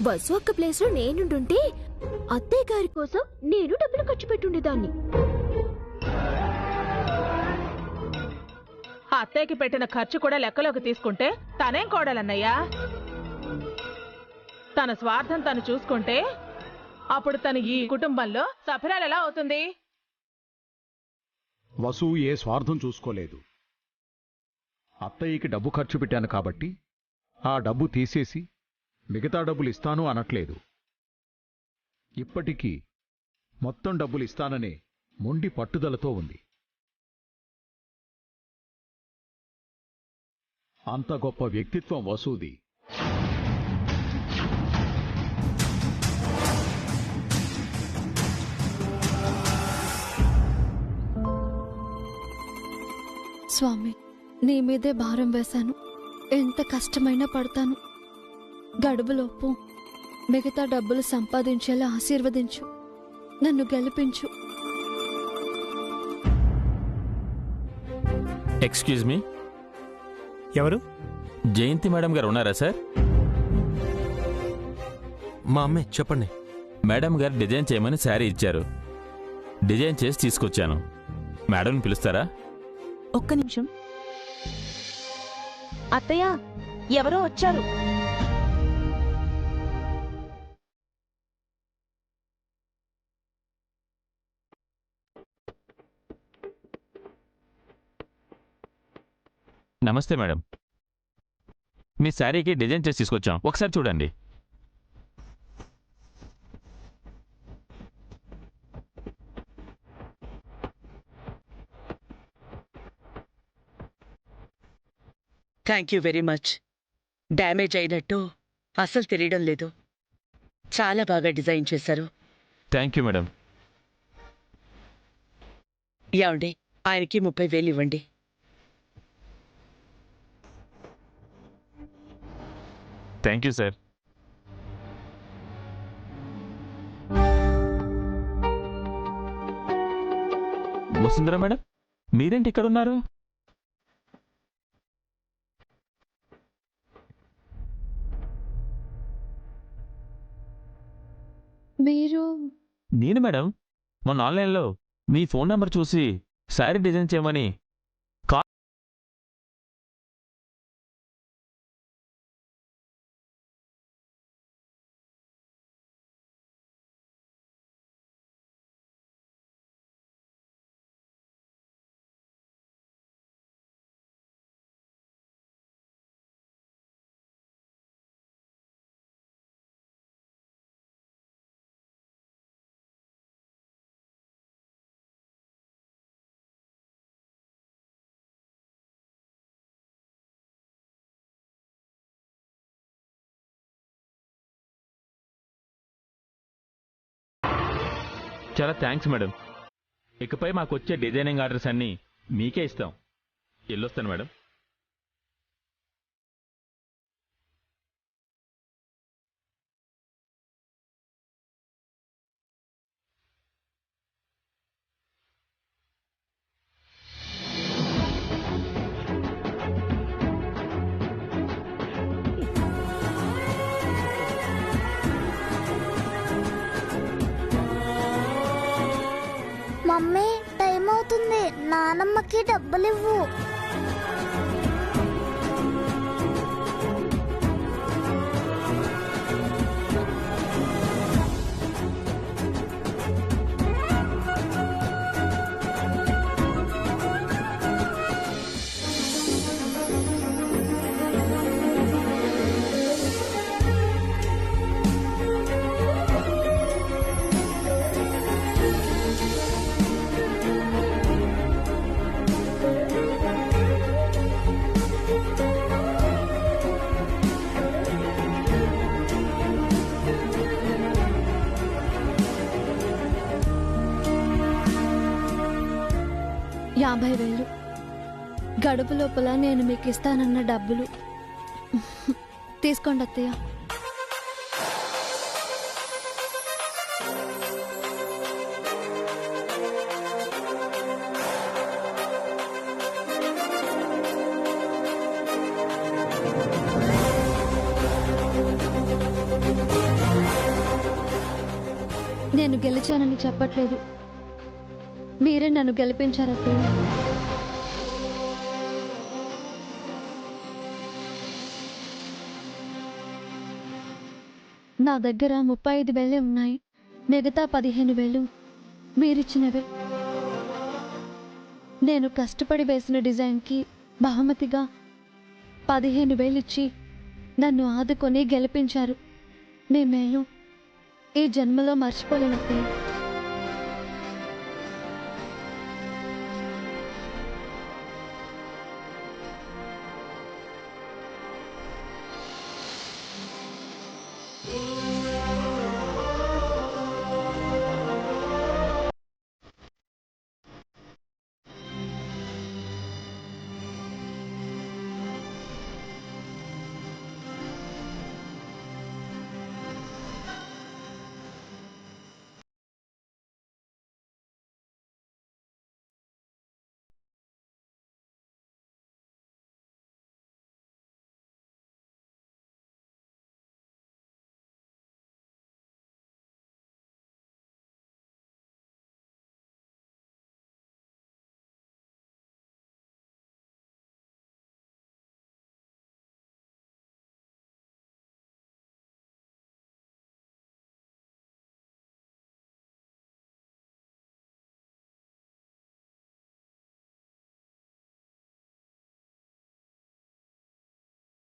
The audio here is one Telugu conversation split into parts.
వసు అక్క ప్లేస్ లో నేనుంటుంటే అత్తయ్య గారి కోసం నేను డబ్బులు ఖర్చు పెట్టుండేదాన్ని. అత్తయ్యకి పెట్టిన ఖర్చు కూడా లెక్కలోకి తీసుకుంటే తనేం కోడలన్నయ్యా? తన స్వార్థం తను చూసుకుంటే అప్పుడు తను ఈ కుటుంబంలో సఫరాలు ఎలా అవుతుంది? వసు ఏ స్వార్థం చూసుకోలేదు. అత్తయ్యకి డబ్బు ఖర్చు పెట్టాను కాబట్టి ఆ డబ్బు తీసేసి మిగతా డబ్బులు ఇస్తాను అనట్లేదు. ఇప్పటికీ మొత్తం డబ్బులు ఇస్తాననే మొండి పట్టుదలతో ఉంది. అంత గొప్ప వ్యక్తిత్వం వసూది. స్వామి, నీ మీదే భారం వేశాను. ఎంత కష్టమైనా పడతాను. గడువులోపు మిగతా డబ్బులు సంపాదించేలా ఆశీర్వదించు. నన్ను గెలిపించు. ఎక్స్క్యూజ్ మీ, ఎవరు? జయంతి మేడం గారు ఉన్నారా సార్? మా అమ్మే, చెప్పండి. మేడం గారు డిజైన్ చేయమని శారీ ఇచ్చారు. డిజైన్ చేసి తీసుకొచ్చాను. మేడంని పిలుస్తారా? ఒక్క నిమిషం. అత్తయ్య, ఎవరో వచ్చారు. నమస్తే మేడం, మీ శారీకి డిజైన్ చేసి తీసుకొచ్చాం, ఒకసారి చూడండి. Thank you very much. Damage అయినట్టు అసలు తెలియడం లేదు. చాలా బాగా డిజైన్ చేశారు. Thank you madam. ఏమండి, ఆయనకి 30,000 ఇవ్వండి. Thank you sir. Vasundhara madam, మీరేంటి ఇక్కడ ఉన్నారు? మీరు? నేను మేడం, మొన్న ఆన్లైన్లో మీ ఫోన్ నెంబర్ చూసి శారీ డిజైన్ చేయమని చాలా థ్యాంక్స్ మేడం. ఇకపై మాకు వచ్చే డిజైనింగ్ ఆర్డర్స్ అన్నీ మీకే ఇస్తాం. వెళ్ళొస్తాను మేడం. మమ్మీ, టైం అవుతుంది. నానమ్మకి డబ్బులివ్వు. $50,000 గడుపు లోపల నేను మీకు ఇస్తానన్న డబ్బులు. తీసుకోండి అత్తయ్య. గెలిచానని చెప్పట్లేదు. మీరే నన్ను గెలిపించారు అత్తయ్య. నా దగ్గర 35,000 ఉన్నాయి. మిగతా 15,000 మీరిచ్చినవే. నేను కష్టపడి వేసిన డిజైన్కి బహుమతిగా 15,000 ఇచ్చి నన్ను ఆదుకొని గెలిపించారు. మీ మేలు ఈ జన్మలో మర్చిపోలేనత్తయ్య.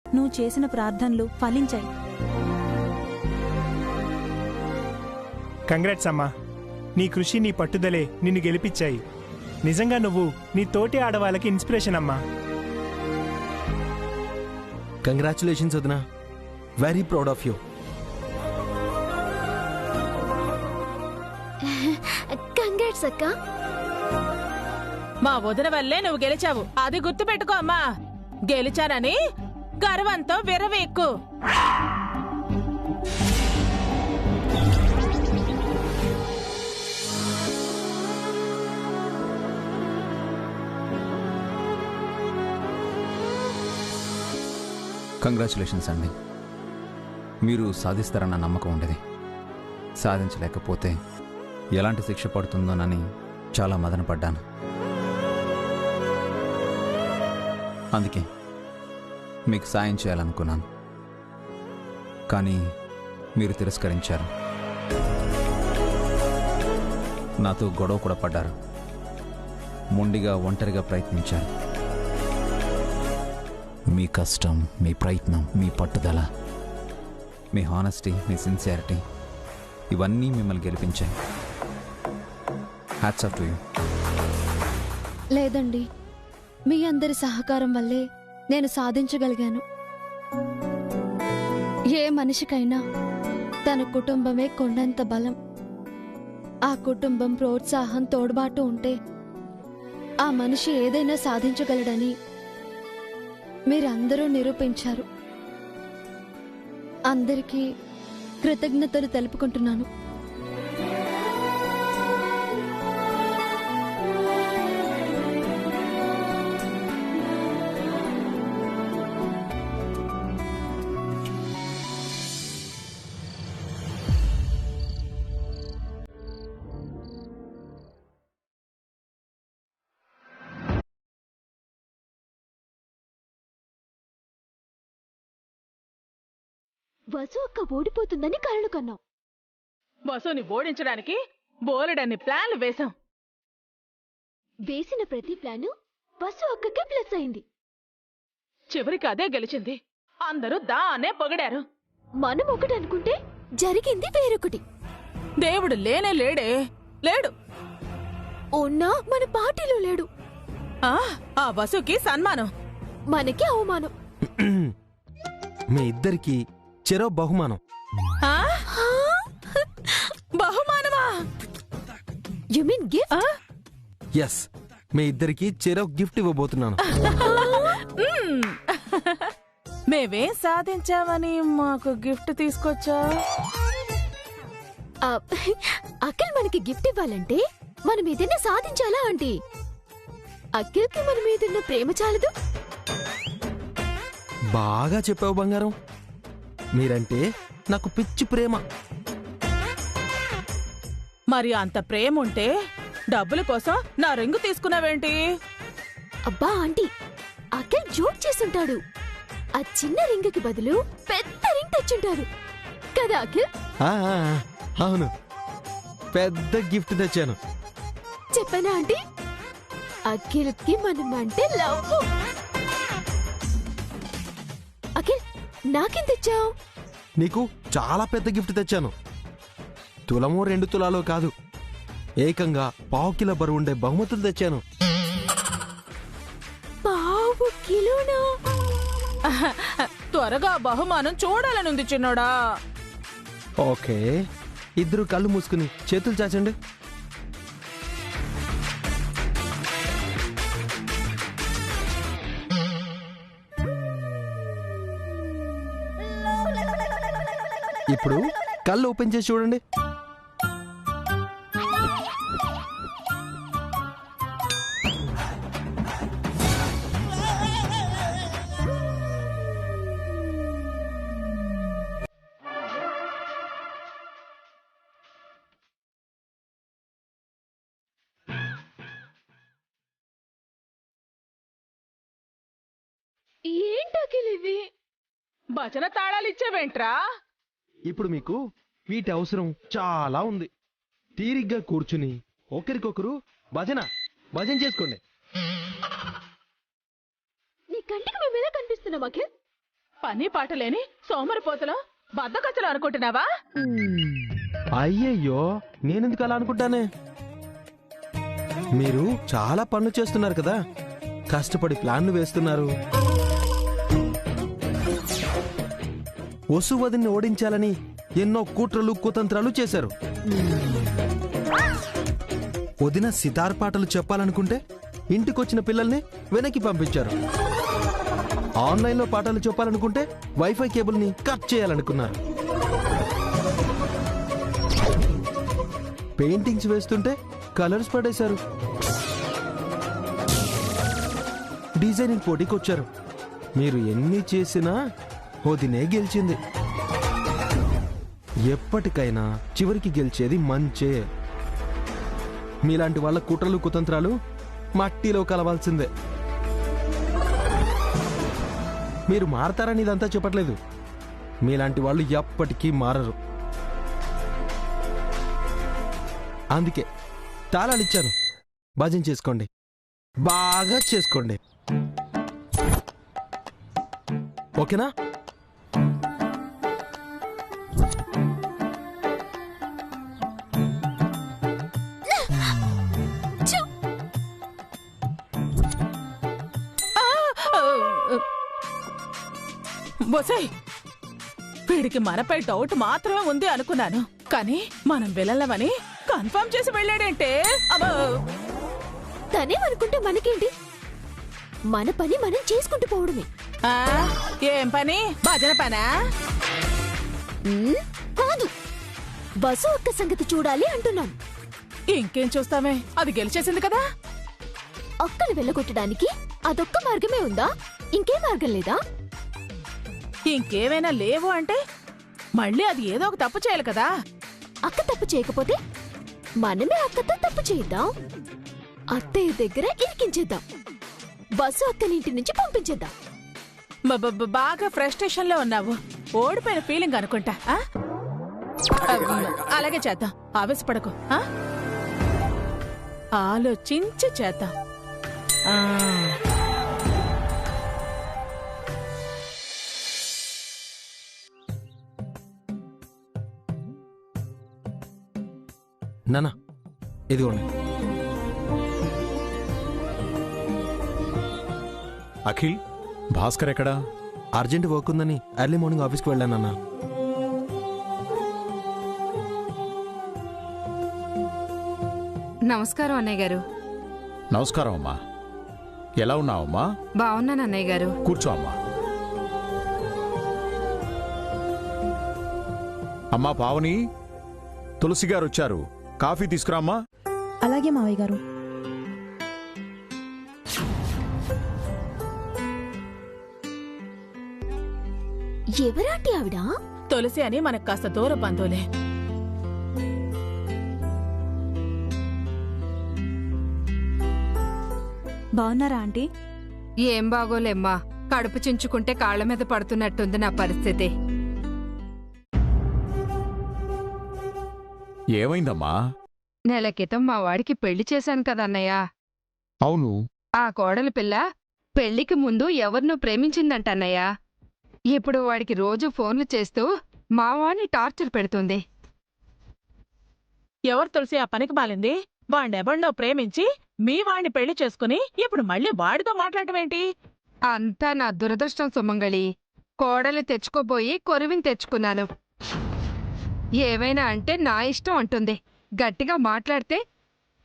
నువ్వు చేసిన ప్రార్థనలు ఫలించాయి. కంగ్రాట్స్ అమ్మా. నీ కృషి, నీ పట్టుదలే నిన్ను గెలిపించాయి. నిజంగా నువ్వు నీ తోటి ఆడవాళ్ళకి ఇన్స్పిరేషన్ అమ్మా. కంగ్రాచులేషన్స్ వదినా. Very proud of you. Congrats అక్క. మా వదిన వల్లే నువ్వు గెలిచావు, అది గుర్తు పెట్టుకో అమ్మా. గెలిచానని గర్వంతో విర్రవీక్కు. కంగ్రాచులేషన్స్ అండి. మీరు సాధిస్తారన్న నమ్మకం ఉండేది. సాధించలేకపోతే ఎలాంటి శిక్ష పడుతుందోనని చాలా మదనపడ్డాను. అందుకే మీకు సాయం చేయాలనుకున్నాను, కానీ మీరు తిరస్కరించారు. నాతో గొడవ కూడా పడ్డారు. మొండిగా ఒంటరిగా ప్రయత్నించారు. మీ కష్టం, మీ ప్రయత్నం, మీ పట్టుదల, మీ హానెస్టీ, మీ సిన్సియారిటీ ఇవన్నీ మిమ్మల్ని గెలిపించాయి. Hats off to you. లేదండి, మీ అందరి సహకారం వల్లే నేను సాధించగలిగాను. ఏ మనిషికైనా తన కుటుంబమే కొండంత బలం. ఆ కుటుంబం ప్రోత్సాహం, తోడ్బాటు ఉంటే ఆ మనిషి ఏదైనా సాధించగలడని మీరందరూ నిరూపించారు. అందరికీ కృతజ్ఞతలు తెలుపుకుంటున్నాను. వసు అక్క ఓడిపోతుందని కలలు కన్నాం. వసుని ఓడించడానికి బోలెడన్ని ప్లాన్లు వేశాం. వేసిన ప్రతి ప్లాను వసు అక్కకే ప్లస్ అయింది. చివరికి అదే గెలిచింది. అందరూ దాన్నే పొగిడారు. మనం ఒకటి అనుకుంటే జరిగింది వేరొకటి. దేవుడు లేనే లేడే, లేడు. ఉన్నా మన పార్టీలో లేడు. ఆ వసుకి సన్మానం, మనకి అవమానం. మీ ఇద్దరికి చెరో బహుమానం. బహుమానమా? You mean gift? ఎస్, మీ ఇద్దరికి చెరో గిఫ్ట్ ఇవ్వబోతున్నాను. మేవేం సాధించావని మాకు గిఫ్ట్ తీసుకొచ్చా? అఖిల్ మనకి గిఫ్ట్ ఇవ్వాలంటే మనం ఏదైనా సాధించాలా ఆంటీ? అఖిల్కి మన మీదున్న ప్రేమ చాలదు? బాగా చెప్పావు బంగారం. మీరంటే నాకు పిచ్చి ప్రేమ. మరి అంత ప్రేమ ఉంటే డబ్బుల కోసం నా రింగు తీసుకున్నావేంటి? అబ్బా ఆంటీ, అఖిల్ జోక్ చేసుంటాడు. ఆ చిన్న రింగుకి బదులు పెద్ద రింగ్ తెచ్చుంటారు కదా అఖిల్? అవును, పెద్ద గిఫ్ట్ తెచ్చాను. చెప్పనా ఆంటీ, అఖిల్కి మనమంటే లవ్. అఖిల్, నాకేం తెచ్చావు? నీకు చాలా పెద్ద గిఫ్ట్ తెచ్చాను. తులమో 2 తులాలో కాదు, ఏకంగా 1/2 కిలో బరువుండే బహుమతులు తెచ్చాను. 1/2 కిలోనా? త్వరగా బహుమానం చూడాలనుంది చిన్నోడా. ఓకే, ఇద్దరు కళ్ళు మూసుకుని చేతులు చాచండి. ఇప్పుడు కళ్ళు ఓపెన్ చేసి చూడండి. ఏంటి అఖిల్ ఇవి? భజన తాళాలు ఇచ్చేవేంట్రా? ఇప్పుడు మీకు వీటి అవసరం చాలా ఉంది. తీరిగ్గా కూర్చుని ఒకరికొకరు భజన చేసుకోండి. నీ కంటికి మేము ఎలా కనిపిస్తున్నాం అఖిల్? పని పాట లేని సోమరిపోతలో బద్దకచ్చలు అనుకుంటున్నావా? అయ్యయ్యో, నేనెందుకు అలా అనుకుంటానే? మీరు చాలా పనులు చేస్తున్నారు కదా, కష్టపడి ప్లాన్లు వేస్తున్నారు. వసువదిని ఓడించాలని ఎన్నో కుట్రలు కుతంత్రాలు చేశారు. వదిన సితార్ పాటలు చెప్పాలనుకుంటే ఇంటికొచ్చిన పిల్లల్ని వెనక్కి పంపించారు. ఆన్లైన్లో పాటలు చెప్పాలనుకుంటే వైఫై కేబుల్ని కట్ చేయాలనుకున్నారు. పెయింటింగ్స్ వేస్తుంటే కలర్స్ పడేశారు. డిజైనింగ్ పోటీకి వచ్చారు. మీరు ఎన్ని చేసినా వదినే గెలిచింది. ఎప్పటికైనా చివరికి గెలిచేది మంచే. మీలాంటి వాళ్ళ కుట్రలు కుతంత్రాలు మట్టిలో కలవాల్సిందే. మీరు మారతారని ఇదంతా చెప్పట్లేదు. మీలాంటి వాళ్ళు ఎప్పటికీ మారరు. అందుకే తాళాలు ఇచ్చాను. భజన చేసుకోండి, బాగా చేసుకోండి. ఓకేనా? బొసై, వీడికి మనపై డౌట్ మాత్రమే ఉంది అనుకున్నాను, కానీ మనం వెళ్ళవని కన్ఫర్మ్ చేసి వెళ్ళాడేంటే? తనేమనుకుంటే మనకేంటి? మన పని మనం చేసుకుంటూ పోవడమే. ఏం పని? భజన పనా? కాదు, బసు ఒక్క సంగతి చూడాలి అంటున్నాను. ఇంకేం చూస్తామే, అది గెలిచేసింది కదా. అక్కను వెళ్ళగొట్టడానికి అదొక్క మార్గమే ఉందా? ఇంకే మార్గం లేదా? ఇంకేమైనా లేవు అంటే మళ్ళీ అది ఏదో ఒక తప్పు చేయాలి కదా. అక్క తప్పు చేయకపోతే మనమే అక్కతో తప్పు చేద్దాం. అత్తయ్య దగ్గర ఇరికించేద్దాం. బస్సు అక్కని ఇంటి నుంచి పంపించేద్దాం. బాగా ఫ్రస్ట్రేషన్ లో ఉన్నావు. ఓడిపోయిన ఫీలింగ్ అనుకుంటా. అలాగే చేద్దాం, ఆవేశపడకు. ఆలోచించి చేద్దాం. నానా, ఇదిగోండి. అఖిల్, భాస్కర్ ఎక్కడా? అర్జెంట్ వర్క్ ఉందని ఎర్లీ మార్నింగ్ ఆఫీస్కి వెళ్ళానన్నా. నమస్కారం అన్నయ్య గారు. నమస్కారం అమ్మా. ఎలా ఉన్నావమ్మా? బాగున్నాను అన్నయ్య గారు. కూర్చో అమ్మా. అమ్మా పావని, తులసి గారు వచ్చారు, కాఫీ తీసుకురామ్మా. అలాగే మావయ్య గారు. ఎవరాంటి ఆవిడ? తులసి అని మనకు కాస్త దూర బంధువులే. బాగున్నారా ఆంటీ? ఏం బాగోలేమ్మా, కడుపు చించుకుంటే కాళ్ళ మీద పడుతున్నట్టుంది నా పరిస్థితి. ఏమైందమ్మా? నెల క్రితం మా వాడికి పెళ్లి చేశాను కదన్నయ్య. అవును. ఆ కోడలి పిల్ల పెళ్లికి ముందు ఎవరినో ప్రేమించిందంట అన్నయ్య. ఇప్పుడు వాడికి రోజు ఫోన్లు చేస్తూ మా వాడిని టార్చర్ పెడుతుంది. ఎవరు తులసి ఆ పనికి బాలింది? వాణ్ణెబడినో ప్రేమించి మీ వాణ్ణి పెళ్లి చేసుకుని ఇప్పుడు మళ్ళీ వాడితో మాట్లాడటమేంటి? అంతా నా దురదృష్టం సుమంగళి. కోడలు తెచ్చుకోబోయి కొరివిని తెచ్చుకున్నాను. ఏవైనా అంటే నా ఇష్టం అంటుంది. గట్టిగా మాట్లాడితే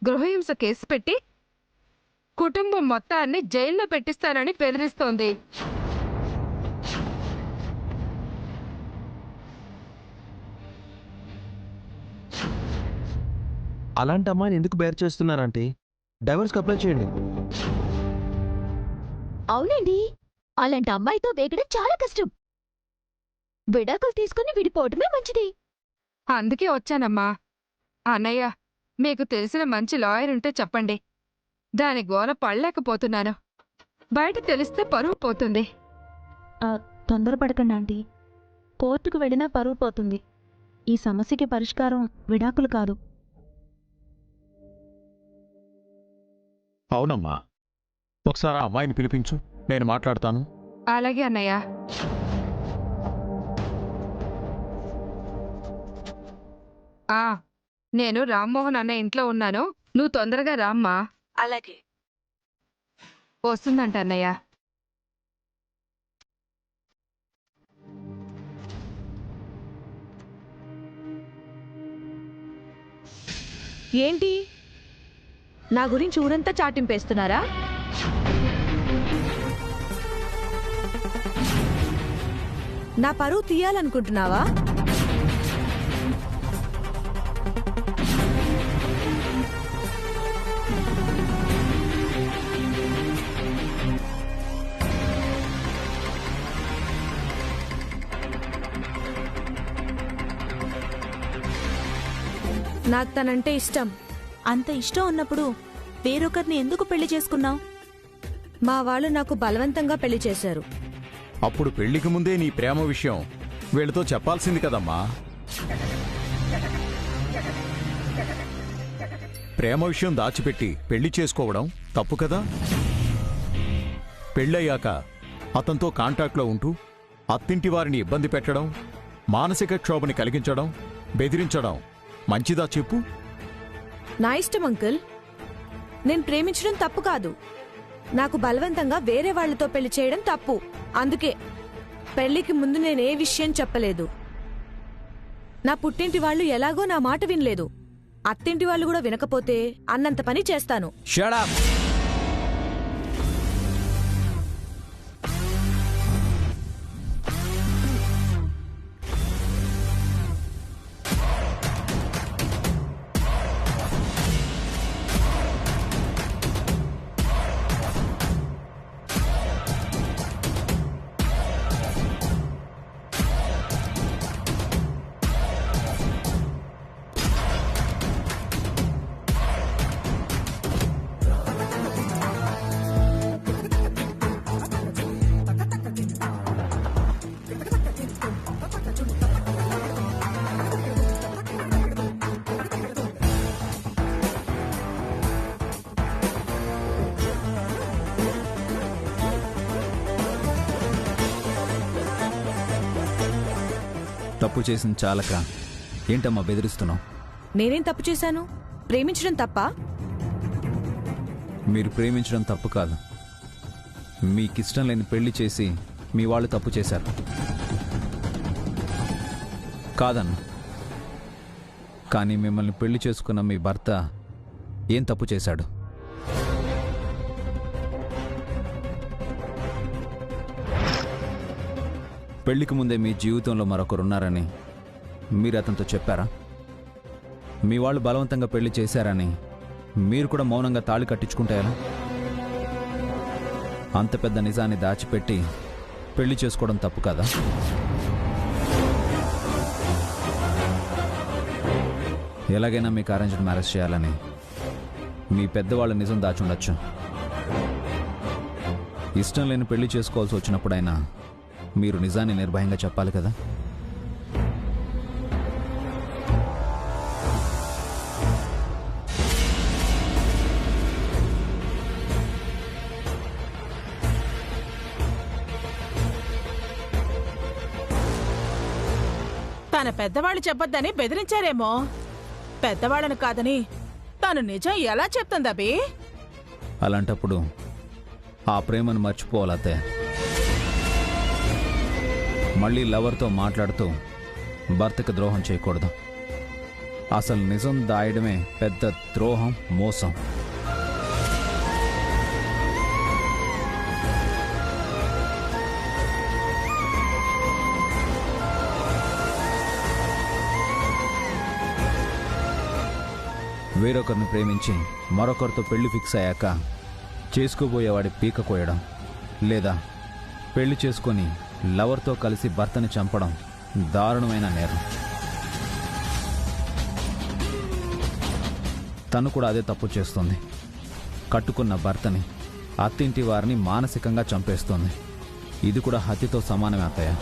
గృహహింస కేసు పెట్టి కుటుంబం మొత్తాన్ని జైల్లో పెట్టిస్తానని బెదిరిస్తోంది. అలాంటి అమ్మాయిని ఎందుకు బేర్ చేస్తున్నారంటే డైవర్స్కి అప్లై చేయండి. అవునండి, అలాంటి అమ్మాయితో వేగడం చాలా కష్టం. విడాకులు తీసుకుని విడిపోవటమే మంచిది. అందుకే వచ్చానమ్మా. అన్నయ్య, మీకు తెలిసిన మంచి లాయర్ ఉంటే చెప్పండి. దాని గోల పడలేకపోతున్నాను. బయట తెలిస్తే పరువు పోతుంది. తొందరపడకండి ఆంటీ. కోర్టుకు వెళ్ళినా పరువు పోతుంది. ఈ సమస్యకి పరిష్కారం విడాకులు కాదు. అవునమ్మా, ఒకసారి ఆ అమ్మాయిని పిలిపించు, నేను మాట్లాడతాను. అలాగే అన్నయ్య. నేను రామ్మోహన్ అన్న ఇంట్లో ఉన్నాను. నువ్వు తొందరగా రామ్మా. అలాగే. వస్తుందంట అన్నయ్య. ఏంటి, నా గురించి ఊరంతా చాటింపేస్తున్నారా? నా పరువు తీయాలనుకుంటున్నావా? నాకు తనంటే ఇష్టం. అంత ఇష్టం ఉన్నప్పుడు వేరొకరిని ఎందుకు పెళ్లి చేసుకున్నావు? మా వాళ్ళు నాకు బలవంతంగా పెళ్లి చేశారు. అప్పుడు పెళ్లికి ముందే నీ ప్రేమ విషయం వీళ్ళతో చెప్పాల్సింది కదమ్మా. ప్రేమ విషయం దాచిపెట్టి పెళ్లి చేసుకోవడం తప్పు కదా. పెళ్ళయ్యాక అతనితో కాంటాక్ట్లో ఉంటూ అత్తింటి వారిని ఇబ్బంది పెట్టడం, మానసిక క్షోభని కలిగించడం, బెదిరించడం మంచిదా చెప్పు? నా ఇష్టం అంకుల్. నేను ప్రేమించడం తప్పు కాదు. నాకు బలవంతంగా వేరే వాళ్లతో పెళ్లి చేయడం తప్పు. అందుకే పెళ్లికి ముందు నేనే విషయం చెప్పలేదు. నా పుట్టింటి వాళ్ళు ఎలాగో నా మాట వినలేదు. అత్తింటి వాళ్ళు కూడా వినకపోతే అన్నంత పని చేస్తాను. Shut up! తప్పు చేసిన చాలక ఏంటమ్మా బెదిరిస్తున్నావు? నేనేం తప్పు చేశాను? ప్రేమించడం తప్పా? మీరు ప్రేమించడం తప్పు కాదు. మీకిష్టం లేని పెళ్లి చేసి మీ వాళ్ళు తప్పు చేశారు. కాదన్న, కానీ మిమ్మల్ని పెళ్లి చేసుకున్న మీ భర్త ఏం తప్పు చేశాడు? పెళ్లికి ముందే మీ జీవితంలో మరొకరున్నారని మీరు అతనితో చెప్పారా? మీ వాళ్ళు బలవంతంగా పెళ్లి చేశారని మీరు కూడా మౌనంగా తాళి కట్టించుకుంటే ఎలా? అంత పెద్ద నిజాన్ని దాచిపెట్టి పెళ్లి చేసుకోవడం తప్పు కదా? ఎలాగైనా మీకు అరేంజ్డ్ మ్యారేజ్ చేయాలని మీ పెద్దవాళ్ళు నిజం దాచుండొచ్చు, ఇష్టం లేని పెళ్లి చేసుకోవాల్సి వచ్చినప్పుడైనా మీరు నిజాన్ని నిర్భయంగా చెప్పాలి కదా. తన పెద్దవాళ్ళు చెప్పొద్దని బెదిరించారేమో. పెద్దవాళ్ళని కాదని తను నిజం ఎలా చెప్తుందబి? అలాంటప్పుడు ఆ ప్రేమను మర్చిపోవాలతే. మళ్ళీ లవర్తో మాట్లాడుతూ భర్తకు ద్రోహం చేయకూడదు. అసలు నిజం దాయడమే పెద్ద ద్రోహం, మోసం. వేరొకరిని ప్రేమించి మరొకరితో పెళ్లి ఫిక్స్ అయ్యాక చేసుకోబోయేవాడి పీక కోయడం, లేదా పెళ్లి చేసుకొని లవర్తో కలిసి భర్తని చంపడం దారుణమైన నేరం. తను కూడా అదే తప్పు చేస్తుంది. కట్టుకున్న భర్తని, అత్తింటి వారిని మానసికంగా చంపేస్తుంది. ఇది కూడా హత్యతో సమానమే అత్తయ్య.